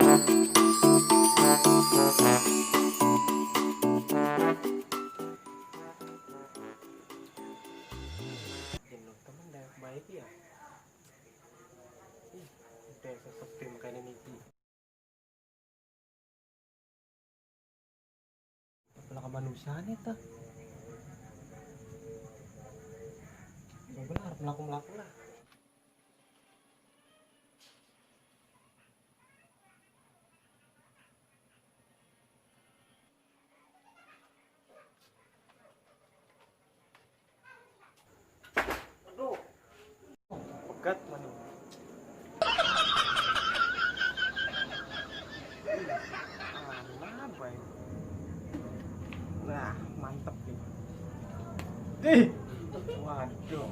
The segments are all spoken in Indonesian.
teman dah baik ya. Udah sesepi makanan itu. Apalah kemanusiaan itu. Benar melaku lah. Aduh, pegat mana? Apa ini? Nah, mantep nih. Waduh.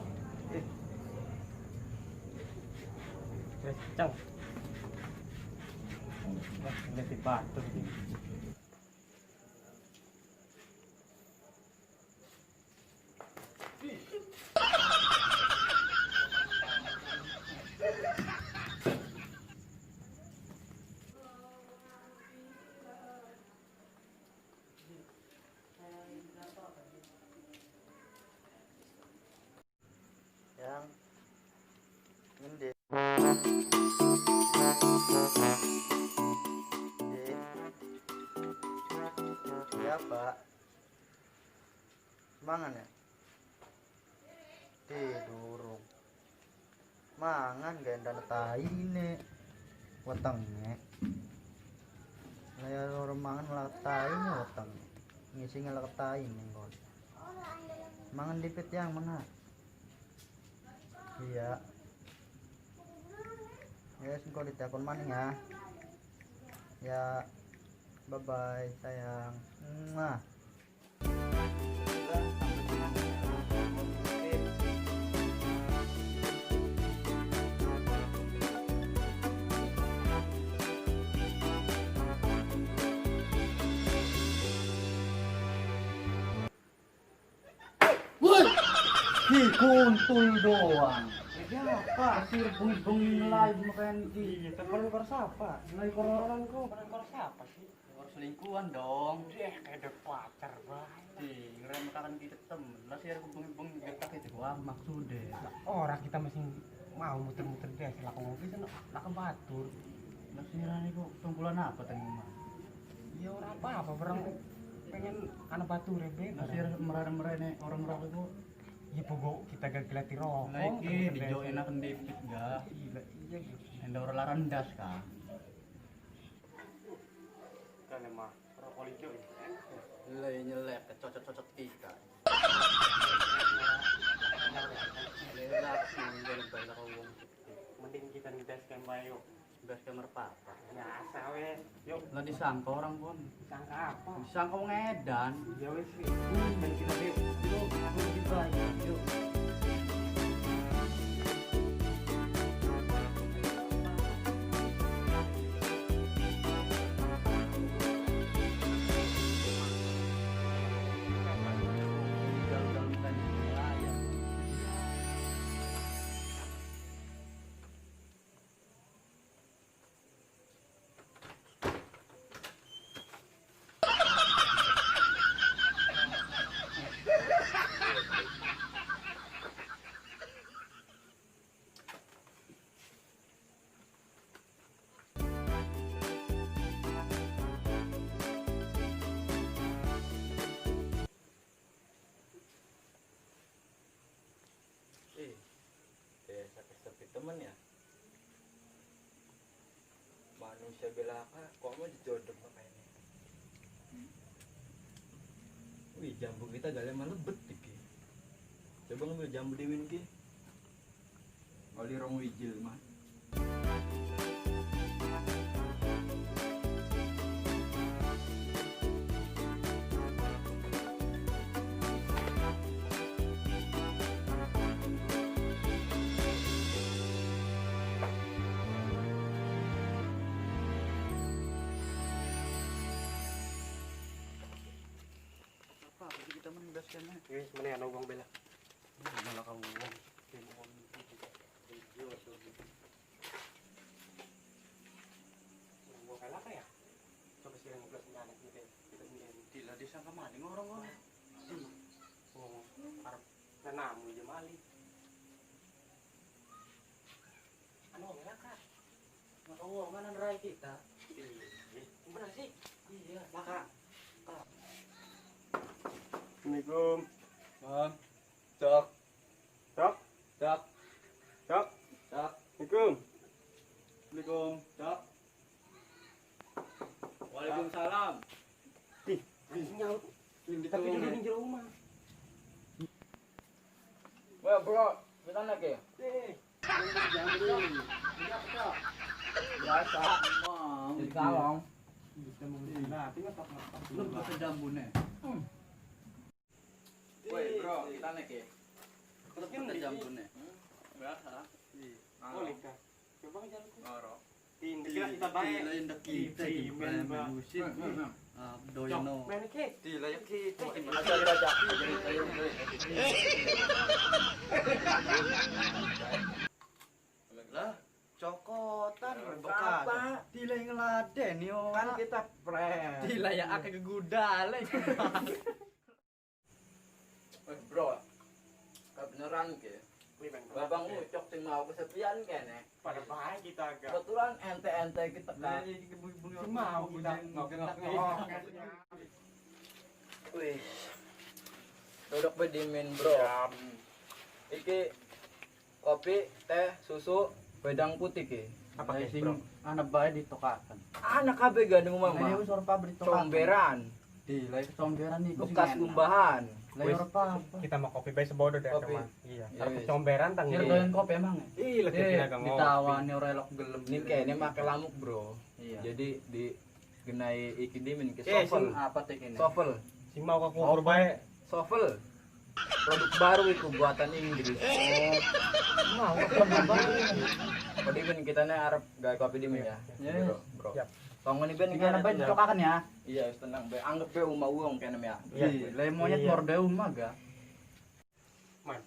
Kencang. Ini di batu ini. Yang ini siapa mangan ya tidur mangan gak tai ini wetengnya layar orang mangan malah tai nya weteng ngisi ngelak tai nih kon mangan dipit yang mana iya ya engkau ditelepon maning ya ya bye bye sayang nah kuntul doang. Ya apa? Kasir bengi-bengi live makan Iya, telepon kor siapa? live orang kok. Telepon kor siapa sih? Harus selingkuhan dong. Kayak ada pacar banget. Ngerem makan kita temen. Lah sih aku bengi-bengi getak itu wah maksudnya. Orang kita masih mau muter-muter biasa lah ngomong bisa nak batur. Lah sih rani kok tunggulan apa tadi mah. Ya orang apa orang pengen anak batur rebe. Lah sih merane orang-orang itu Ya pogo kita gagal rokok. lagi dijoin akan dipit gak. Iya gitu. Enda orang larandas kah. Kan emang rokok hijau ya. Lah nyelek cocok-cocok tika. Lelaki dari banyak ngomong. Mending kita ngedas kan bayo. Gas kamar papa. Biasa wes. Yuk, Lah disangka orang pun. sangka apa? Disangka wong edan. Ya wes. Dan kita yuk. Yuk, kudu dibayar. Yuk. Dalam-dalam wilayah. Sepi temen ya manusia belaka kok mau dijodoh makanya wih jambu kita gak lemah lebet iki coba ngambil jambu diwin ki oli rong wijil mah kita menugaskan Wes mana yang nongkrong bela? malah kau uang sangka maling orang-orang. Oh, arep nanamu aja mali. Anu ya kak, oh mana rai kita? Benar sih? Iya, maka Assalamualaikum. Bang. Cok. Cok, Cok. cok. Cok. Assalamualaikum. Assalamualaikum. Cok. Waalaikumsalam. Sinyal. Tapi Tapi di di rumah. Wah, bro. Kita lagi. Biasa. Di kalong. Bisa menghina, tinggal tak makan. belum bisa jambunnya. Woi, bro, kita naik ya. Belum bisa jambunnya. Biasa. Boleh kah? Coba jalan. Ngoro. Kira kita baik. Lain dak kita Iya, main Bang. musik. Cok, Doyono. main ke? Dilayak kita. Aja. Lah, cokotan bekas. apa? Dilay ngeladen yo. Kan kita friend. dilay akeh gegudale. Woi, bro. Kebenaran ke. Wih, Bang. Babang ucok sing mau kesepian kene. Pada baik kita agak. Kebetulan ente-ente kita kan. Mau kita ngok-ngok. Wih. Duduk bedimin, bro. Siap. Iki kopi, teh, susu, wedang putih ki. Apa Apa guys, sing bro? anak bae ditokakan. Anak kabeh gandeng Ayo mama. sor pabrik tokakan. Comberan, Dilay comberan nih bekas gumbahan. Lain apa? Kita mau kopi baik sebodoh deh Kopi. teman. Iya. Iya, Tapi wis. comberan tang. Kira doyan kopi emang ya? Ih, lagi kita agak ngopi. ditawani ora elok gelem. Ini kayaknya make lamuk, bro. Iya. Jadi di genai iki dimin ke Eh, sovel. Apa teh kene? Sovel. Si mau ke kubur baik. Sovel. Produk baru itu buatan Inggris. Mau kopi baru. Kopi ben kita nih arep gawe kopi dimin ya. Yes. Bro, bro. Siap. Tonggo ni ben Iki anak bae ditokakan ya. Iya, wis tenang be. Anggap be umah uang kene ya. Iya. Lain monyet Iya. morde umah ga. Man.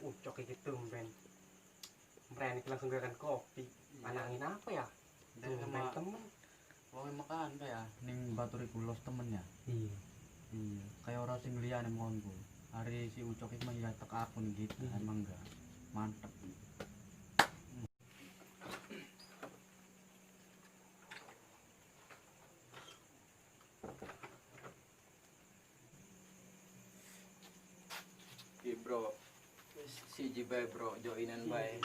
Cok gitu ben. Berani langsung gerakan kopi. Anangin apa ya? Dan Main sama temen. wong makan ka ya. Ning Baturi Kulos temennya. Iya. Iya, kayak orang sing liyane monku. Hari si Ucok itu mah ya tek akun gitu, emang enggak. Mantep. Iya, bro. Si bae, bro, joinan bae.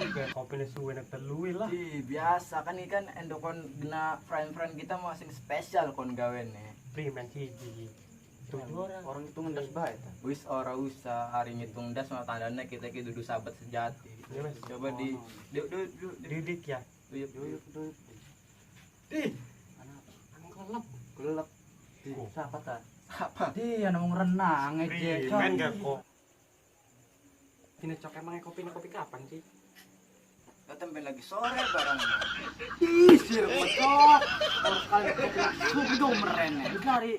Kayak kopi suwe nak telui lah. Ih, biasa kan ikan endokon gena friend-friend kita masing spesial kon gawen nih. Primen siji. Tujuh orang. Orang itu ngendas bae ta. Wis ora usah hari ngitung das mah tandanya kita ki dudu sahabat sejati. Iya, Mas. Coba di Didik ya. Yuk. Ih, Anak anu kelep. gelap. Di Oh. siapa ta? Apa? Dia nang renang aja. Primen gak kok. Tina cok emangnya kopi kapan sih? Ketempen lagi sore barang. Ih, sir macok. Orang kali kopi supi dong merene. Wis nari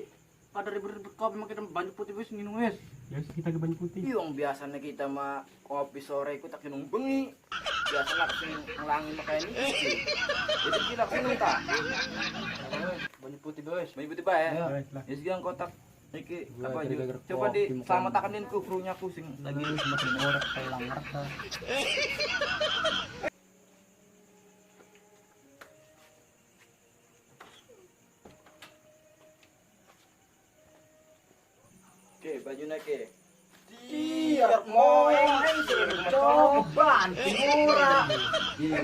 pada ribet-ribet kopi makin banyak putih wis minum wis. Ya kita ke banyu putih. Yung biasanya kita mah kopi sore iku tak kinung bengi. Biasa lah sing ngelangi makanya ini. Jadi kita kinung ta. Banyak putih wis. Banyak putih bae. Ya. Baik lah. Ya sekian kotak iki Gua apa jadi yuk? gara-gara Coba kopi di makan. selamat takanin ku krunya ku sing lagi Lagi semakin orang pelang rata. Oke, bajunya ke. Iya, moeng coba murah. Iya,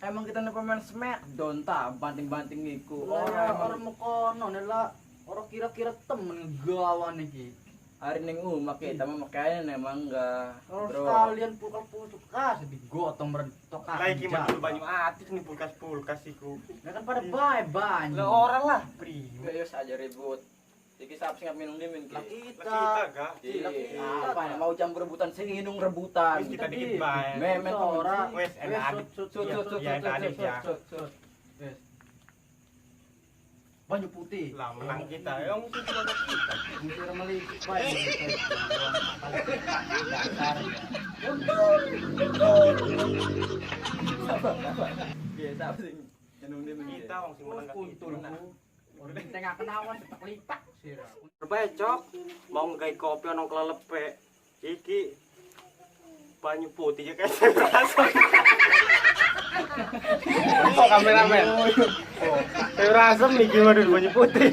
Emang kita nih pemain Smackdown ta banting-banting iku. orang mau kono nela orang kira-kira temen gawan iki. Hari ning make kita mah makanya emang enggak. Orang Bro. sekalian pulkas kasih digotong merentok Lagi mah dulu banyu atik nih pulkas iku. Ya kan pada bae banyak. Lah orang lah primen. Enggak ya saja ribut. Iki sap sing minum dimin Lah ki. kita. gak. Lah kita. Apa mau campur rebutan sing hinung rebutan. Wis kita dikit bae. Memen Ora. Wes enak adik. Iya, enak adik ya. Wes. Banyak putih. Lah menang kita. Yang itu cuma kita. Musir meli bae. Dasar. Iya, tapi sing jeneng dia Kita wong sing menang Kuntul aku. Orang tengah kenawan tak lipat sih. Cok, mau nggawe kopi ono klelepe. Iki banyu putih ya kayak rasa. Oh, kameramen. Oh, rasa nih gimana banyu putih.